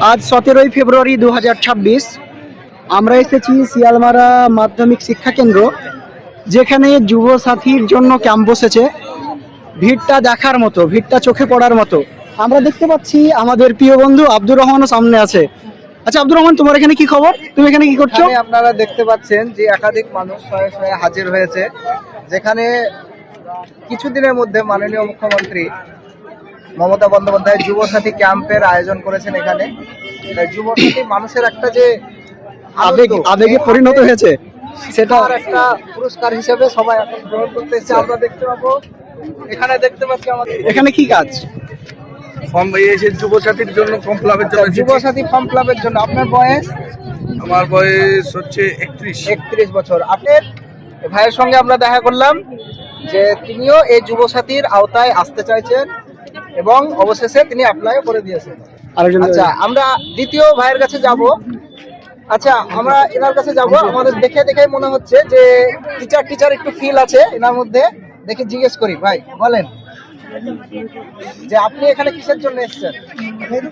আজ 17ই ফেব্রুয়ারি 2026। আমরা এসেছি শিয়ালমারা মাধ্যমিক শিক্ষা কেন্দ্র, যেখানে যুব সাথীর জন্য ক্যাম্প বসেছে। ভিড়টা দেখার মতো, ভিড়টা চোখে পড়ার মতো। আমরা দেখতে পাচ্ছি আমাদের প্রিয় বন্ধু আব্দুর রহমানও সামনে আছে। আচ্ছা আব্দুর রহমান, তোমার এখানে কি খবর? তুমি এখানে কি করছো? আপনারা দেখতে পাচ্ছেন যে একাধিক মানুষ শয়ে শয়ে হাজির হয়েছে, যেখানে কিছুদিনের মধ্যে মাননীয় মুখ্যমন্ত্রী মমতা বন্দ্যোপাধ্যায় যুবসাথী ক্যাম্পের আয়োজন করেছেন। এখানে যুবসাথী মানুষের একটা যে আবেগে পরিণত হয়েছে, সেটা একটা পুরস্কার হিসেবে সবাই এখন গ্রহণ করতে এসেছে। আমরা দেখতে পাবো, এখানে দেখতে পাচ্ছি আমাদের এখানে কি কাজ? ফর্ম এসে যুবসাথীর জন্য ফর্ম ফিলাপের জন্য যুবসাথী ফর্ম ফিলাপের জন্য। আপনার বয়স? আমার বয়স হচ্ছে 31 বছর। আপনার ভাইয়ের সঙ্গে আমরা দেখা করলাম যে তিনিও এই যুবসাথীর আওতায় আসতে চাইছেন এবং অবশেষে তিনি অ্যাপ্লাই করে দিয়েছেন। আচ্ছা, আমরা দ্বিতীয় ভাইয়ের কাছে যাব। আচ্ছা, আমরা এনার কাছে যাব। আমাদের দেখে মনে হচ্ছে যে টিচার একটু ফিল আছে এনার মধ্যে। দেখে জিজ্ঞেস করি, ভাই বলেন যে আপনি এখানে কিসের জন্য এসেছেন?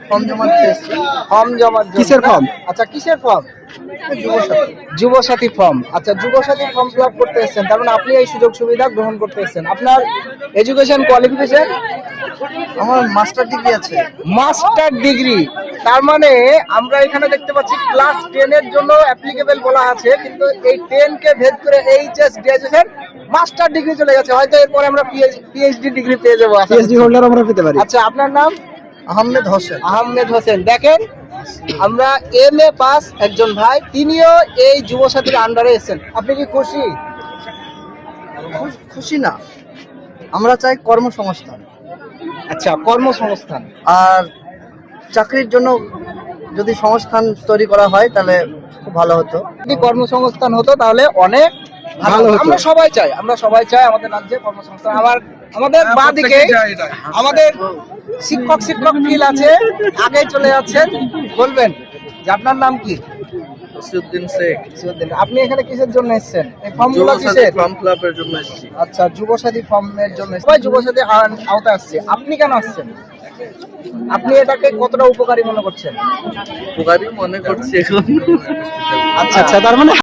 ফর্ম জমা দিতে এসেছেন। ফর্ম জমা? কিসের ফর্ম? আচ্ছা, কিসের ফর্ম? যুবসাথী ফর্ম। আচ্ছা, যুবসাথী ফর্ম ফিল আপ করতে এসেছেন, তার মানে আপনি এই সুযোগ সুবিধা গ্রহণ করতে এসেছেন। আপনার এডুকেশন কোয়ালিফিকেশন? আমার মাস্টার ডিগ্রি আছে। মাস্টার ডিগ্রি, তার মানে আমরা এখানে দেখতে পাচ্ছি ক্লাস 10 এর জন্য অ্যাপ্লিকেবল বলা আছে, কিন্তু এই 10 কে ভেদ করে এইচএস গ্রাজুয়েশন মাস্টার ডিগ্রি চলে গেছে। হয়তো এরপরে আমরা পিএইচডি ডিগ্রি পেয়ে যাবো। পিএইচডি হোল্ডার আমরা পেতে পারি। আচ্ছা, আপনার নাম? আহমেদ হোসেন। আহমেদ হোসেন। দেখেন, আমরা এমএ পাস একজন ভাই, তিনিও এই যুবসাথীর আন্ডারে এসেছেন। আপনি কি খুশি? খুশি না, আমরা চাই কর্মসংস্থান। আচ্ছা, কর্মসংস্থান আর চাকরির জন্য যদি সংস্থান তৈরি করা হয় তাহলে খুব ভালো হতো। যদি কর্মসংস্থান হতো তাহলে অনেক ভালো হতো। আমরা সবাই চাই আমাদের রাজ্যে কর্মসংস্থান। আমাদের বাঁদিকে আমাদের শিক্ষক ফিল আছে, আগে চলে যাচ্ছেন। বলবেন যে আপনার নাম কি? ওসিউদ্দিন শেখ। আপনি এখানে কিসের জন্য এসেছেন? এই ফর্মগুলো কিসের? ফর্ম ফিলাপের জন্য এসেছি। আচ্ছা, যুবসাথী ফর্মের জন্য। সবাই যুবসাথী আওতায় আসছে, আপনি কেন আসছেন? আপনি এটাকে কতটা উপকারী মনে করছেন? উপকারী মনে করছি এখন। আচ্ছা, আচ্ছা, তার মানে